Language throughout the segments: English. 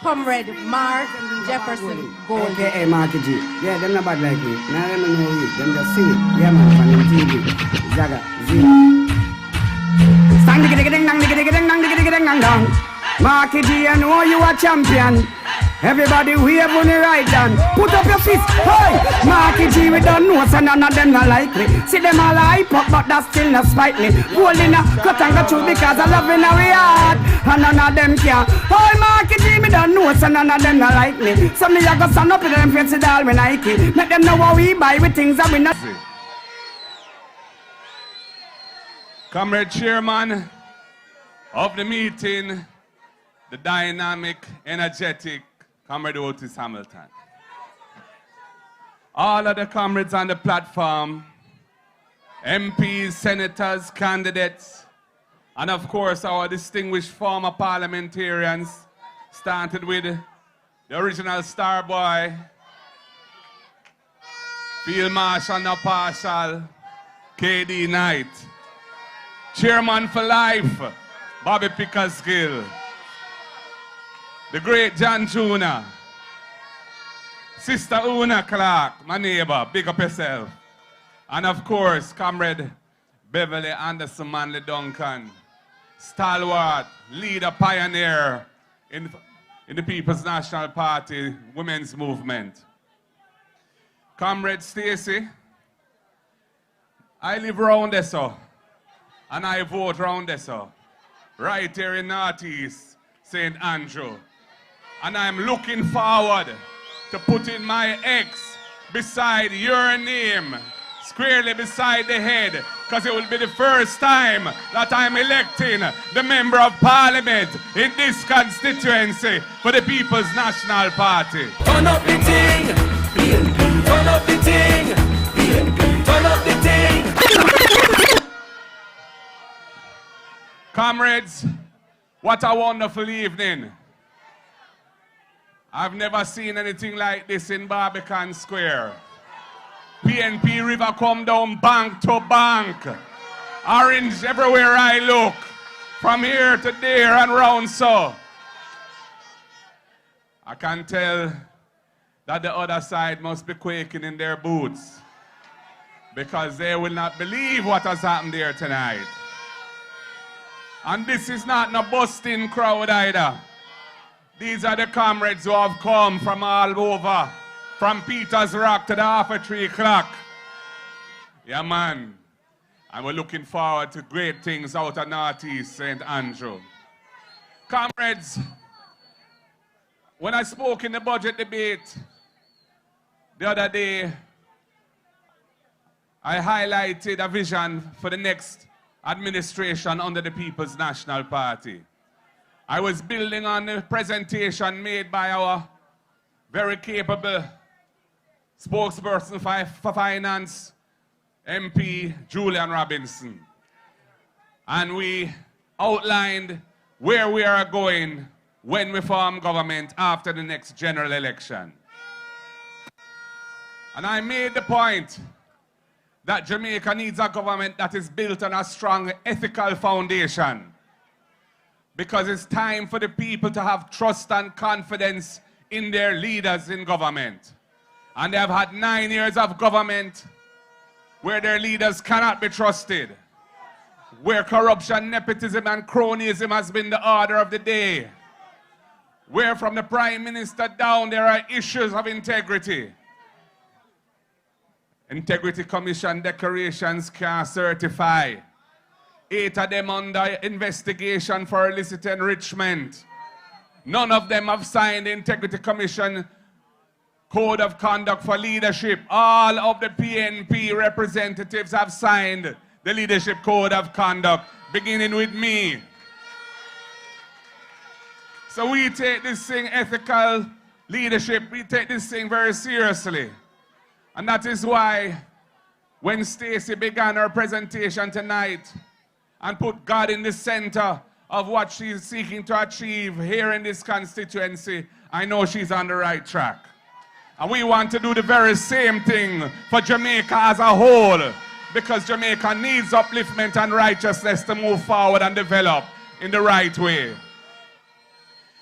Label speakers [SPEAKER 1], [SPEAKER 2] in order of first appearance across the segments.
[SPEAKER 1] Comrade Mark Jefferson Gold.
[SPEAKER 2] AKA Marky G. Yeah, them not bad like me. Now them know you. Them just sing it. Yeah, man, from the TV. Zaga, Z. Stand digga digga ding dang digga digga ding dang digga digga ding dang dang. Marky G, I know you a champion. Everybody wave on the right hand. Put up your fist. Hey! Marky G, we don't know, so none of them not like me. See them all hype up, but that still not spite me. Holding a cut and go through because I love in our heart. And none of them care. Hey, Marky G, me don't know, so none of them not like me. So me I go stand up in them face with all me Nike. Make them know what we buy with things that we not.
[SPEAKER 3] Comrade Chairman of the meeting, the dynamic, energetic Comrade Otis Hamilton. All of the comrades on the platform, MPs, senators, candidates, and of course our distinguished former parliamentarians, started with the original star boy, Field Marshal No Partial, KD Knight, Chairman for Life, Bobby Pickersgill, the great John Juna, Sister Una Clark, my neighbor, big up yourself. And of course, Comrade Beverly Anderson Manley Duncan, stalwart, leader, pioneer in the People's National Party women's movement. Comrade Stacy, I live around there, so, and I vote around there, so, right here in Northeast, St. Andrew. And I'm looking forward to putting my X beside your name, squarely beside the head, because it will be the first time that I'm electing the Member of Parliament in this constituency for the People's National Party.
[SPEAKER 4] Turn up the thing, PNP, turn up the thing, PNP, turn up the thing.
[SPEAKER 3] Comrades, what a wonderful evening. I've never seen anything like this in Barbican Square. PNP River come down bank to bank. Orange everywhere I look. From here to there and round so. I can tell that the other side must be quaking in their boots, because they will not believe what has happened there tonight. And this is not no busting crowd either. These are the comrades who have come from all over, from Peter's Rock to the Half 3 o'clock. Yeah, man. And we're looking forward to great things out of Northeast St. Andrew. Comrades, when I spoke in the budget debate the other day, I highlighted a vision for the next administration under the People's National Party. I was building on the presentation made by our very capable spokesperson for finance, MP Julian Robinson. And we outlined where we are going when we form government after the next general election. And I made the point that Jamaica needs a government that is built on a strong ethical foundation, because it's time for the people to have trust and confidence in their leaders in government. And they have had 9 years of government where their leaders cannot be trusted, where corruption, nepotism, and cronyism has been the order of the day, where from the Prime Minister down there are issues of integrity. Integrity Commission declarations can't certify. 8 of them under investigation for illicit enrichment. None of them have signed the Integrity Commission Code of Conduct for Leadership. All of the PNP representatives have signed the Leadership Code of Conduct, beginning with me. So we take this thing, ethical leadership, we take this thing very seriously. And that is why when Stacey began her presentation tonight and put God in the center of what she's seeking to achieve here in this constituency, I know she's on the right track. And we want to do the very same thing for Jamaica as a whole, because Jamaica needs upliftment and righteousness to move forward and develop in the right way.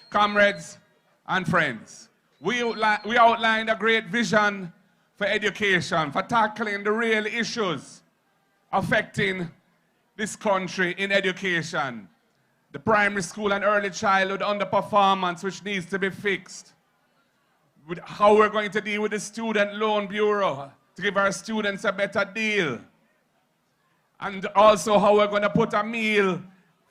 [SPEAKER 3] Comrades, and friends, we outlined a great vision for education, for tackling the real issues affecting this country in education. The primary school and early childhood underperformance, which needs to be fixed. With how we're going to deal with the Student Loan Bureau to give our students a better deal. And also how we're going to put a meal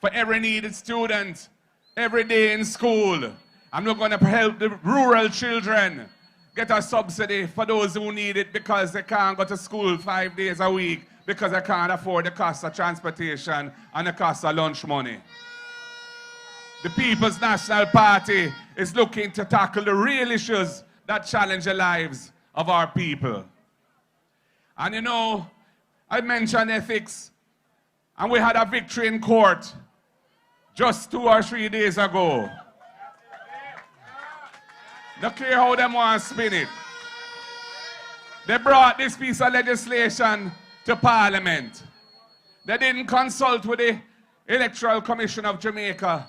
[SPEAKER 3] for every needed student every day in school. And we're going to help the rural children get a subsidy for those who need it because they can't go to school 5 days a week because they can't afford the cost of transportation and the cost of lunch money. The People's National Party is looking to tackle the real issues that challenge the lives of our people. And you know, I mentioned ethics, and we had a victory in court just 2 or 3 days ago. Don't care how them want to spin it. They brought this piece of legislation to Parliament. They didn't consult with the Electoral Commission of Jamaica,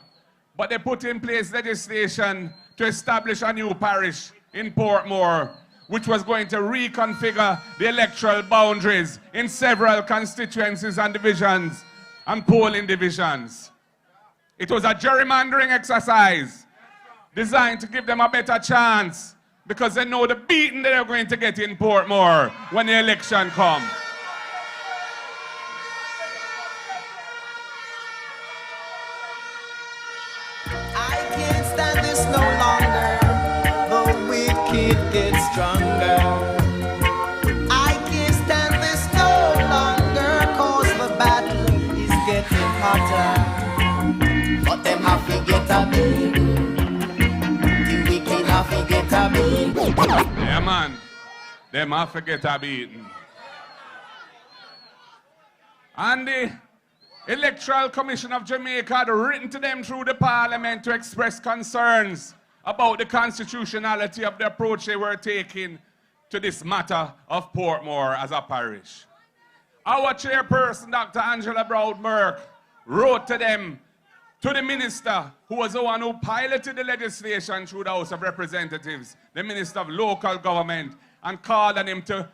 [SPEAKER 3] but they put in place legislation to establish a new parish in Portmore, which was going to reconfigure the electoral boundaries in several constituencies and divisions and polling divisions. It was a gerrymandering exercise designed to give them a better chance because they know the beating that they're going to get in Portmore when the election comes.
[SPEAKER 4] I can't stand this no longer. The wicked get stronger. I can't stand this no longer, cause the battle is getting hotter. But them have to get a beat. The wicked have to get a beat.
[SPEAKER 3] Yeah, man. Them have to get a beating. And the Electoral Commission of Jamaica had written to them through the Parliament to express concerns about the constitutionality of the approach they were taking to this matter of Portmore as a parish. Our chairperson, Dr. Angela Brown-Burke, wrote to them, to the minister who was the one who piloted the legislation through the House of Representatives, the Minister of Local Government, and called on him to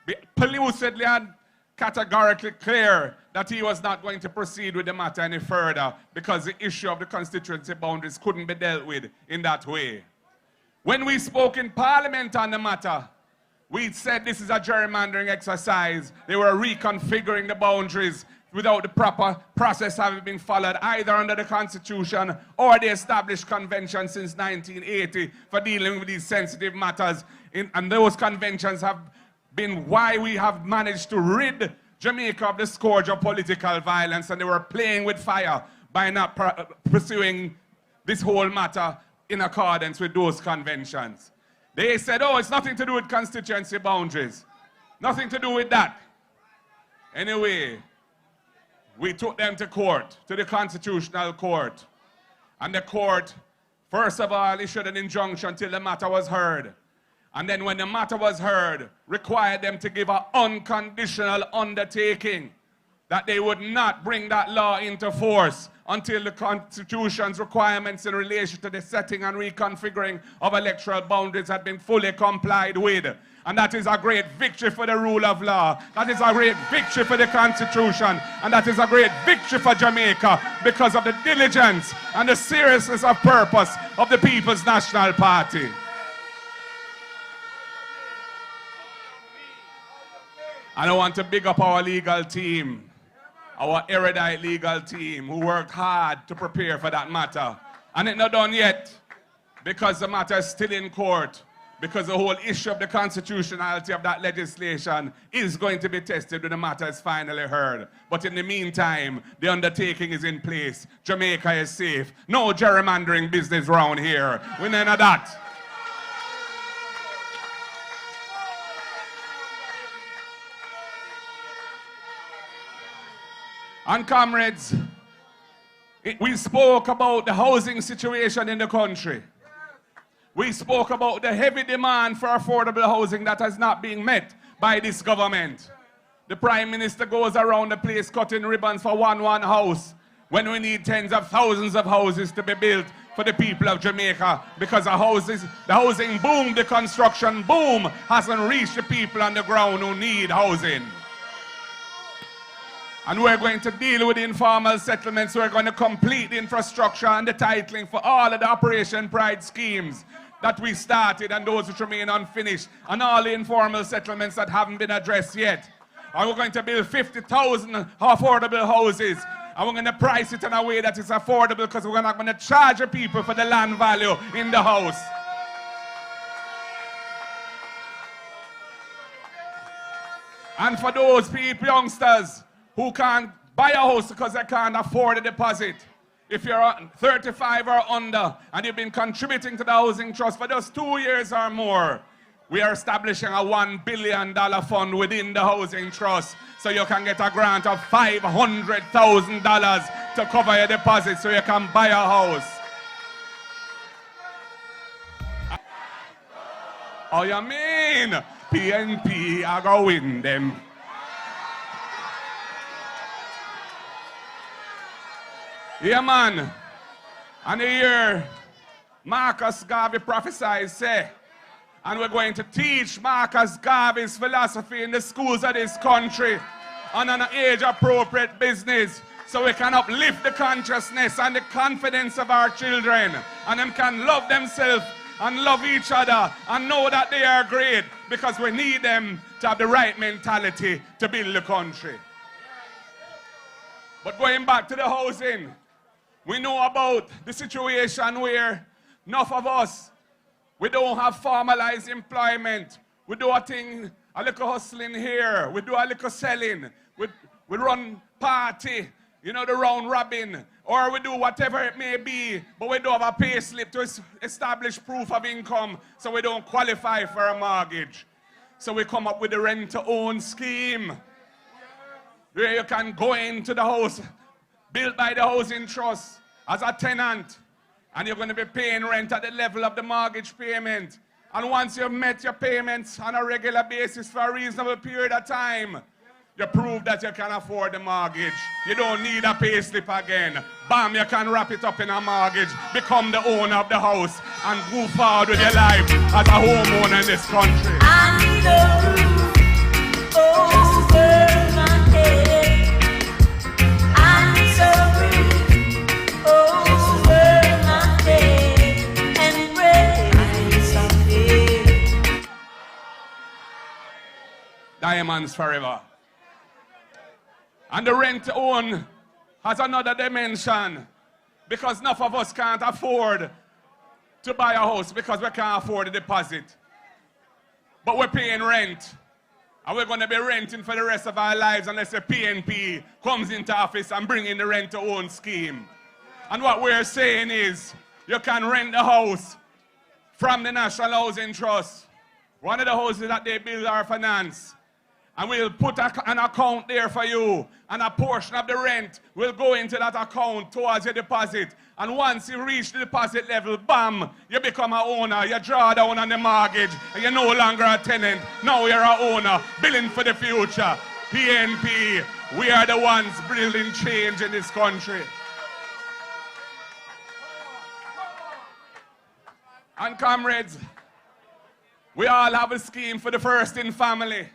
[SPEAKER 3] be lucidly and categorically clear that he was not going to proceed with the matter any further because the issue of the constituency boundaries couldn't be dealt with in that way. When we spoke in Parliament on the matter, we said this is a gerrymandering exercise. They were reconfiguring the boundaries without the proper process having been followed either under the Constitution or the established convention since 1980 for dealing with these sensitive matters. And those conventions have been why we have managed to rid Jamaica of the scourge of political violence, and they were playing with fire by not pursuing this whole matter in accordance with those conventions. They said, oh, it's nothing to do with constituency boundaries. Nothing to do with that. Anyway, we took them to court, to the Constitutional Court. And the court, first of all, issued an injunction till the matter was heard. And then when the matter was heard, required them to give an unconditional undertaking that they would not bring that law into force until the Constitution's requirements in relation to the setting and reconfiguring of electoral boundaries had been fully complied with. And that is a great victory for the rule of law. That is a great victory for the Constitution. And that is a great victory for Jamaica because of the diligence and the seriousness of purpose of the People's National Party. And I want to big up our legal team, our erudite legal team who worked hard to prepare for that matter. And it's not done yet because the matter is still in court, because the whole issue of the constitutionality of that legislation is going to be tested when the matter is finally heard. But in the meantime, the undertaking is in place. Jamaica is safe. No gerrymandering business around here. We none of that. And comrades, we spoke about the housing situation in the country. We spoke about the heavy demand for affordable housing that is not being met by this government. The Prime Minister goes around the place cutting ribbons for one house when we need tens of thousands of houses to be built for the people of Jamaica, because the housing boom, the construction boom hasn't reached the people on the ground who need housing. And we're going to deal with the informal settlements. We're going to complete the infrastructure and the titling for all of the Operation Pride schemes that we started and those which remain unfinished, and all the informal settlements that haven't been addressed yet. And we're going to build 50,000 affordable houses. And we're going to price it in a way that is affordable, because we're not going to charge the people for the land value in the house. And for those people, youngsters, who can't buy a house because they can't afford a deposit, if you're 35 or under and you've been contributing to the Housing Trust for just 2 years or more, we are establishing a $1 billion fund within the Housing Trust, so you can get a grant of $500,000 to cover your deposit so you can buy a house. Oh, you mean PNP are going to win them? Yeah, man. And here, Marcus Garvey prophesied, say, and we're going to teach Marcus Garvey's philosophy in the schools of this country on an age-appropriate business, so we can uplift the consciousness and the confidence of our children, and them can love themselves and love each other and know that they are great, because we need them to have the right mentality to build the country. But going back to the housing, we know about the situation where enough of us, we don't have formalized employment. We do a thing, a little hustling here. We do a little selling. We run party, you know, the round robin. Or we do whatever it may be, but we don't have a pay slip to establish proof of income, so we don't qualify for a mortgage. So we come up with the rent-to-own scheme, where you can go into the house built by the Housing Trust as a tenant, and you're going to be paying rent at the level of the mortgage payment. And once you've met your payments on a regular basis for a reasonable period of time, you prove that you can afford the mortgage. You don't need a pay slip again. Bam, you can wrap it up in a mortgage, become the owner of the house, and move forward with your life as a homeowner in this country.
[SPEAKER 5] I need a roof over my head. I need some roof over my head, and rain someday.
[SPEAKER 3] Diamonds forever. And the rent-to-own has another dimension, because enough of us can't afford to buy a house because we can't afford the deposit. But we're paying rent, and we're going to be renting for the rest of our lives unless the PNP comes into office and brings in the rent-to-own scheme. And what we're saying is, you can rent the house from the National Housing Trust, one of the houses that they build or finance. And we'll put an account there for you, and a portion of the rent will go into that account towards your deposit. And once you reach the deposit level, bam, you become an owner. You draw down on the mortgage, and you're no longer a tenant. Now you're an owner, building for the future. PNP, we are the ones building change in this country. And comrades, we all have a scheme for the first in family.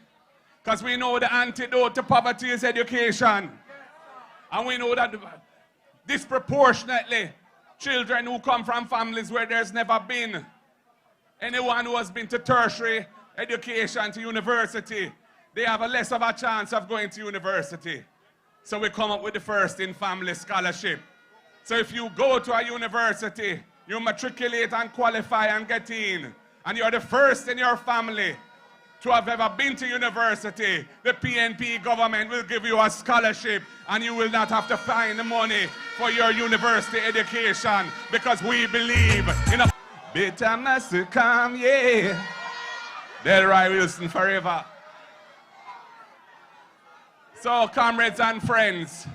[SPEAKER 3] Because we know the antidote to poverty is education. And we know that disproportionately, children who come from families where there's never been anyone who has been to tertiary education, to university, they have a less of a chance of going to university. So we come up with the first in family scholarship. So if you go to a university, you matriculate and qualify and get in, and you're the first in your family to have ever been to university, the PNP government will give you a scholarship, and you will not have to find the money for your university education, because we believe in a better must to come, yeah. Delroy Wilson forever. So, comrades and friends,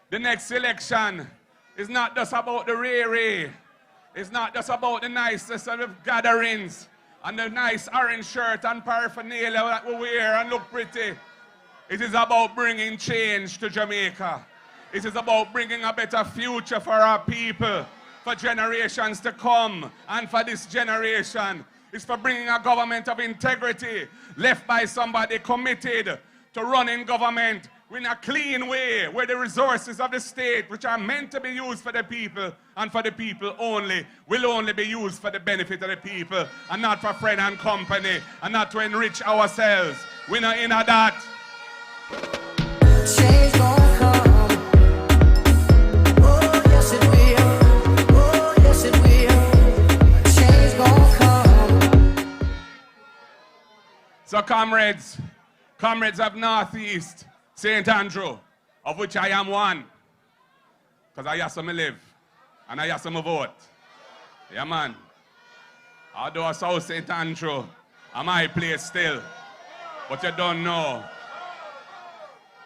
[SPEAKER 3] the next election is not just about the ray-ray. It's not just about the niceness of the gatherings and the nice orange shirt and paraphernalia that we wear and look pretty. It is about bringing change to Jamaica. It is about bringing a better future for our people, for generations to come, and for this generation. It's for bringing a government of integrity, left by somebody committed to running government in a clean way, where the resources of the state, which are meant to be used for the people and for the people only, will only be used for the benefit of the people and not for friend and company and not to enrich ourselves. We're not in that.
[SPEAKER 4] Change gon' come. Oh, yes it will. Oh, yes it will. Change gon' come.
[SPEAKER 3] So comrades of Northeast St. Andrew, of which I am one, because I have some live and I have some vote. Yeah, man. Although South St. Andrew, I'm my place still, but you don't know.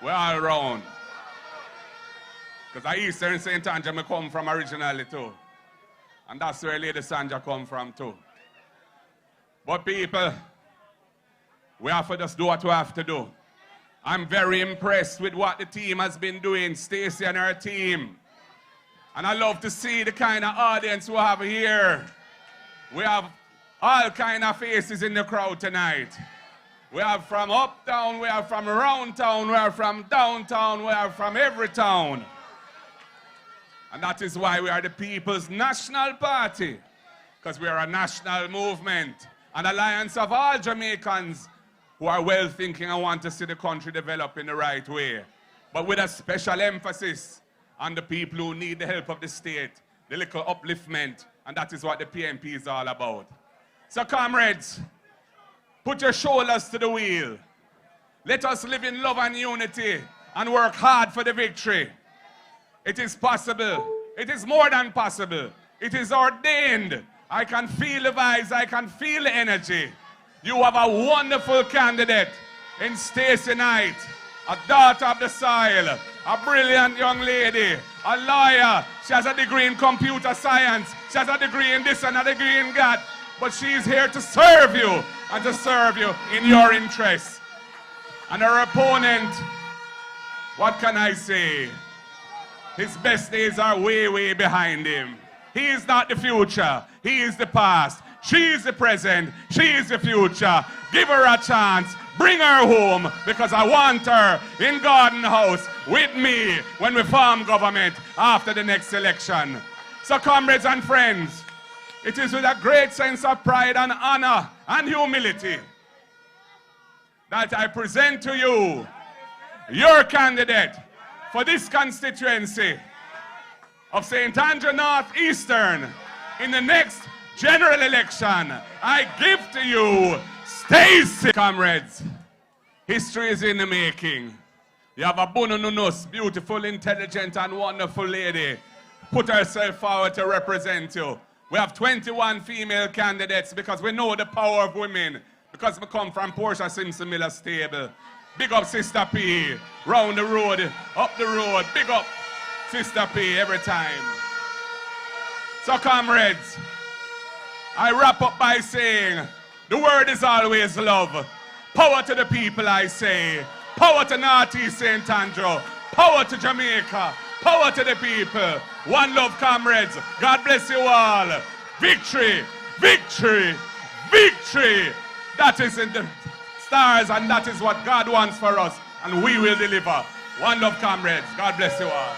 [SPEAKER 3] We're all around. Because I Eastern St. Andrew I come from originally too. And that's where Lady Sandra come from too. But people, we have to just do what we have to do. I'm very impressed with what the team has been doing, Stacey and her team. And I love to see the kind of audience we have here. We have all kind of faces in the crowd tonight. We have from uptown, we have from around town, we are from downtown, we are from every town. And that is why we are the People's National Party. Because we are a national movement, an alliance of all Jamaicans who are well thinking and want to see the country develop in the right way. But with a special emphasis on the people who need the help of the state, the little upliftment, and that is what the PNP is all about. So comrades, put your shoulders to the wheel. Let us live in love and unity and work hard for the victory. It is possible. It is more than possible. It is ordained. I can feel the vibes. I can feel the energy. You have a wonderful candidate in Stacey Knight, a daughter of the soil, a brilliant young lady, a lawyer. She has a degree in computer science. She has a degree in this and a degree in that. But she is here to serve you and to serve you in your interests. And her opponent, what can I say? His best days are way, way behind him. He is not the future. He is the past. She is the present. She is the future. Give her a chance. Bring her home, because I want her in Garden House with me when we form government after the next election. So comrades and friends, it is with a great sense of pride and honor and humility that I present to you your candidate for this constituency of St. Andrew Northeastern in the next general election. I give to you Stacey. Comrades, history is in the making. You have a Bunununus, beautiful, intelligent, and wonderful lady, put herself forward to represent you. We have 21 female candidates because we know the power of women, because we come from Portia Simpson Miller stable. Big up Sister P, round the road, up the road. Big up Sister P every time. So comrades, I wrap up by saying, the word is always love. Power to the people, I say. Power to Northeast St. Andrew. Power to Jamaica. Power to the people. One love, comrades. God bless you all. Victory, victory, victory. That is in the stars, and that is what God wants for us, and we will deliver. One love, comrades. God bless you all.